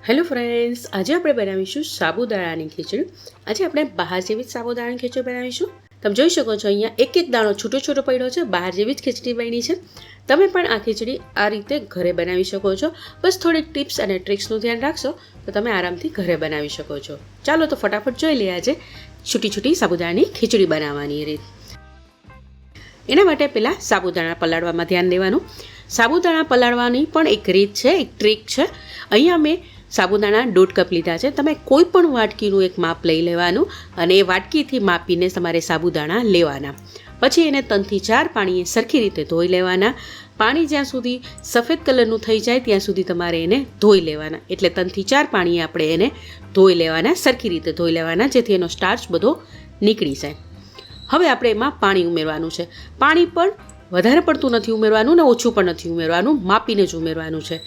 Hello friends, આજે આપણે બનાવીશું સાબુદાણાની ખીચડી. આજે આપણે બહાર જેવી જ સાબુદાણાની ખીચડી બનાવીશું. તમે જોઈ શકો છો અહીંયા એક એક દાણો છૂટો છૂટો પડ્યો છે. બહાર જેવી જ ખીચડી બની છે. તમે પણ આ ખીચડી આ રીતે ઘરે બનાવી શકો છો. બસ થોડીક ટિપ્સ અને ટ્રિક્સનું ધ્યાન રાખશો તો તમે આરામથી ઘરે બનાવી શકો છો. ચાલો તો ફટાફટ જોઈ લઈએ આજે છૂટી છૂટી સાબુદાણાની ખીચડી બનાવવાની રીત. એના માટે પહેલાં સાબુદાણા પલાળવામાં ધ્યાન દેવાનું. સાબુદાણા પલાળવાની પણ એક રીત છે, એક ટ્રીક છે. અહીંયા મેં સાબુદાણા 1.5 કપ લીધા છે. તમે કોઈ પણ વાટકીનું એક માપ લઈ લેવાનું અને એ વાટકીથી માપીને તમારે સાબુદાણા લેવાના. પછી એને 3 થી 4 પાણીએ સરખી રીતે ધોઈ લેવાના. પાણી જ્યાં સુધી સફેદ કલરનું થઈ જાય ત્યાં સુધી તમારે એને ધોઈ લેવાના. એટલે 3 થી 4 પાણીએ આપણે એને ધોઈ લેવાના, સરખી રીતે ધોઈ લેવાના, જેથી એનો સ્ટાર્ચ બધો નીકળી જાય. હવે આપણે એમાં પાણી ઉમેરવાનું છે. પાણી પણ વધારે પડતું નથી ઉમેરવાનું ને ઓછું પણ નથી ઉમેરવાનું, માપીને જ ઉમેરવાનું છે.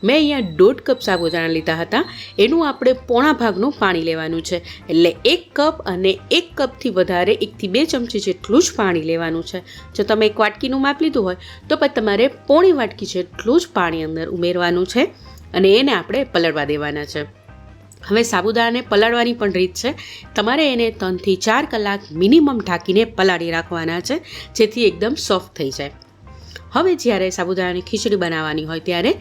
મેં અહીંયા 1.5 કપ સાબુદાણા લીધા હતા, એનું આપણે પોણા ભાગનું પાણી લેવાનું છે. એટલે 1 કપ અને 1 કપથી વધારે 1 થી 2 ચમચી જેટલું જ પાણી લેવાનું છે. જો તમે એક વાટકીનું માપ લીધું હોય તો પછી તમારે પોણી વાટકી જેટલું જ પાણી અંદર ઉમેરવાનું છે અને એને આપણે પલળવા દેવાના છે. હવે સાબુદાણાને પલાળવાની પણ રીત છે. તમારે એને 3 થી 4 કલાક મિનિમમ ઢાંકીને પલાળી રાખવાના છે, જેથી એકદમ સોફ્ટ થઈ જાય. હવે જ્યારે સાબુદાણાની ખીચડી બનાવવાની હોય ત્યારે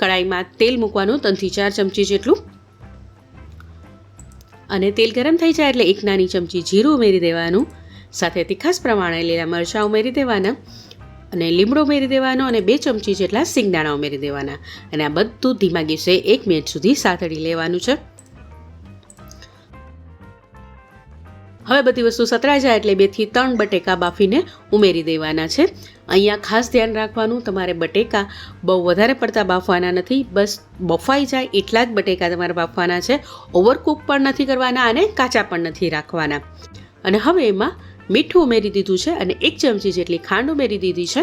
કડાઈમાં તેલ મૂકવાનું 3 થી 4 ચમચી જેટલું, અને તેલ ગરમ થઈ જાય એટલે 1 નાની ચમચી જીરું ઉમેરી દેવાનું. સાથે તીખાસ પ્રમાણે લીલા મરચાં ઉમેરી દેવાના અને લીમડો ઉમેરી દેવાનો અને 2 ચમચી જેટલા સિંગદાણા ઉમેરી દેવાના. અને આ બધું ધીમા ગેસે 1 મિનિટ સુધી સાતળી લેવાનું છે. હવે બધી વસ્તુ સતરાઈ જાય એટલે 2 થી 3 બટેકા બાફીને ઉમેરી દેવાના છે. અહીંયા ખાસ ધ્યાન રાખવાનું, તમારે બટેકા બહુ વધારે પડતા બાફવાના નથી. બસ બફાઈ જાય એટલા જ બટેકા તમારે બાફવાના છે. ઓવરકુક પણ નથી કરવાના અને કાચા પણ નથી રાખવાના. અને હવે એમાં મીઠું ઉમેરી દીધું છે અને 1 ચમચી જેટલી ખાંડ ઉમેરી દીધી છે.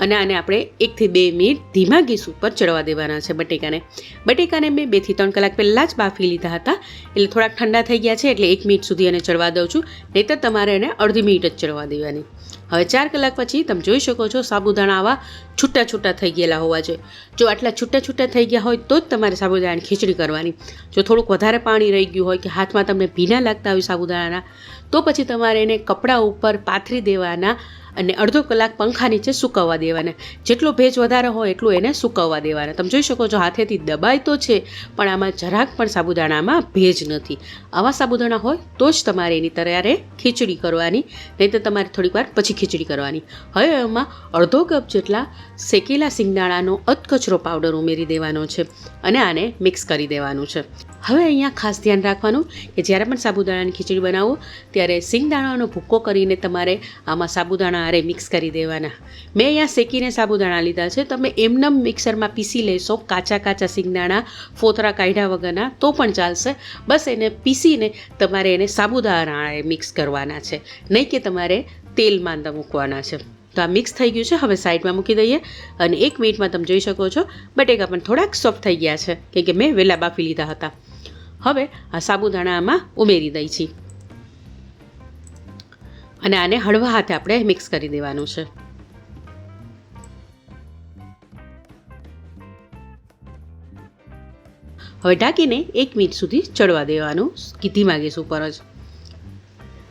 અને આને આપણે 1 થી 2 મિનિટ ધીમા ગેસ ઉપર ચડવા દેવાના છે બટેકાને. બટેકાને મેં 2 થી 3 કલાક પહેલાં જ બાફી લીધા હતા, એટલે થોડાક ઠંડા થઈ ગયા છે એટલે 1 મિનિટ સુધી એને ચડવા દઉં છું, નહીંતર તમારે એને અડધી મિનિટ જ ચડવા દેવાની. હવે 4 કલાક પછી તમે જોઈ શકો છો સાબુદાણા આવા છૂટા છૂટા થઈ ગયેલા હોવા જોઈએ. જો આટલા છૂટા છૂટા થઈ ગયા હોય તો જ તમારે સાબુદાણાની ખીચડી કરવાની. જો થોડુંક વધારે પાણી રહી ગયું હોય કે હાથમાં તમને ભીના લાગતા હોય સાબુદાણાના, તો પછી તમારે એને કપડાં ઉપર પાથરી દેવાના અને અડધો કલાક પંખા નીચે સૂકવવા દેવાના. જેટલો ભેજ વધારે હોય એટલું એને સૂકવવા દેવાના. તમે જોઈ શકો છો હાથેથી દબાય તો છે, પણ આમાં જરાક પણ સાબુદાણામાં ભેજ નથી. આવા સાબુદાણા હોય તો જ તમારે એની તૈયારે ખીચડી કરવાની, નહીં તો તમારે થોડીક વાર પછી ખીચડી કરવાની. હવે એમાં અડધો કપ જેટલા શેકેલા સિંગદાણાનો અધકચરો પાવડર ઉમેરી દેવાનો છે અને આને મિક્સ કરી દેવાનું છે. હવે અહીંયા ખાસ ધ્યાન રાખવાનું કે જ્યારે પણ સાબુદાણાની ખીચડી બનાવો ત્યારે સિંગદાણાનો ભૂક્કો કરીને તમારે આમાં સાબુદાણા આરે મિક્સ કરી દેવાના. મેં અહીંયા શેકીને સાબુદાણા લીધા છે. તમે એમનેમ મિક્સરમાં પીસી લેશો કાચા કાચા સિંગદાણા, ફોતરા કાઢ્યા વગરના, તો પણ ચાલશે. બસ એને પીસીને તમારે એને સાબુદાણા આરે મિક્સ કરવાના છે, નહીં કે તમારે તેલમાં અંદર મૂકવાના છે. તો આ મિક્સ થઈ ગયું છે. હવે સાઈડમાં મૂકી દઈએ અને 1 મિનિટમાં તમે જોઈ શકો છો બટેકા પણ થોડાક સોફ્ટ થઈ ગયા છે, કેમ કે મેં વહેલા બાફી લીધા હતા. હવે આ સાબુદાણા આમાં ઉમેરી દઈ છીએ અને આને હળવા હાથે આપણે મિક્સ કરી દેવાનું છે. હવે ઢાંકીને 1 મિનિટ સુધી ચડવા દેવાનું ધીમા ગેસ ઉપર જ.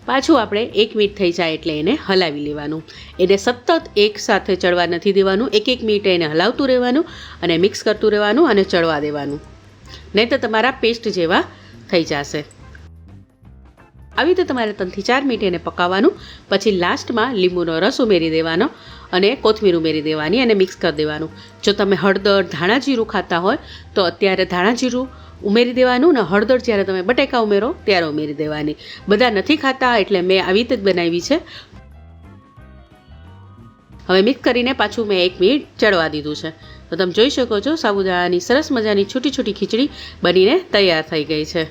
પાછું આપણે 1 મિનિટ થઈ જાય એટલે એને હલાવી લેવાનું. એને સતત એક સાથે ચડવા નથી દેવાનું, 1 મિનિટે એને હલાવતું રહેવાનું અને મિક્સ કરતું રહેવાનું અને ચડવા દેવાનું, નહીં તો તમારા પેસ્ટ જેવા થઈ જશે. આવી રીતે તમારે 3 થી 4 મિનિટ એને પકાવવાનું. પછી લાસ્ટમાં લીંબુનો રસ ઉમેરી દેવાનો અને કોથમીર ઉમેરી દેવાની અને મિક્સ કરી દેવાનું. જો તમે હળદર, ધાણા જીરું ખાતા હોય તો અત્યારે ધાણા જીરું ઉમેરી દેવાનું ને હળદર જ્યારે તમે બટેકા ઉમેરો ત્યારે ઉમેરી દેવાની. બધા નથી ખાતા એટલે મેં આવી રીતે જ બનાવી છે. હવે મિક્સ કરીને પાછું મેં 1 મિનિટ ચડવા દીધું છે. તો તમે જોઈ શકો છો સાબુદાણાની સરસ મજાની છૂટી છૂટી ખીચડી બનીને તૈયાર થઈ ગઈ છે.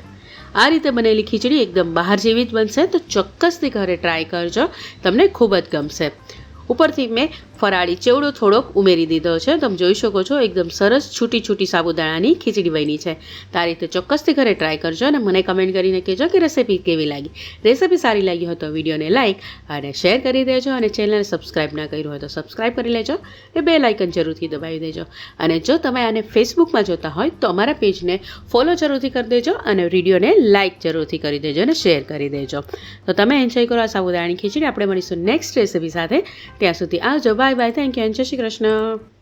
આ રીતે બનેલી ખીચડી એકદમ બહાર જેવી જ બનશે, તો ચોક્કસથી ઘરે ટ્રાય કરજો, તમને ખૂબ જ ગમશે. ઉપરથી મેં ફરાળી ચેવડો થોડોક ઉમેરી દીધો છે. તમે જોઈ શકો છો એકદમ સરસ છૂટી છૂટી સાબુદાણાની ખીચડી બની છે. તો આ રીતે ચોક્કસથી ઘરે ટ્રાય કરજો અને મને કમેન્ટ કરીને કહેજો કે રેસીપી કેવી લાગી. રેસીપી સારી લાગી હોય તો વિડીયોને લાઇક અને શેર કરી દેજો અને ચેનલને સબસ્ક્રાઈબ ના કર્યું હોય તો સબસ્ક્રાઈબ કરી લેજો. એ બેલ આઇકન જરૂરથી દબાવી દેજો. અને જો તમે આને ફેસબુકમાં જોતા હોય તો અમારા પેજને ફોલો જરૂરથી કરી દેજો અને વિડીયોને લાઇક જરૂરથી કરી દેજો અને શેર કરી દેજો. તો તમે એન્જોય કરો આ સાબુદાણાની ખીચડી. આપણે મળીશું નેક્સ્ટ રેસીપી સાથે. ત્યાં સુધી આવજો. Bye bye. Thank you. જય શ્રી કૃષ્ણ.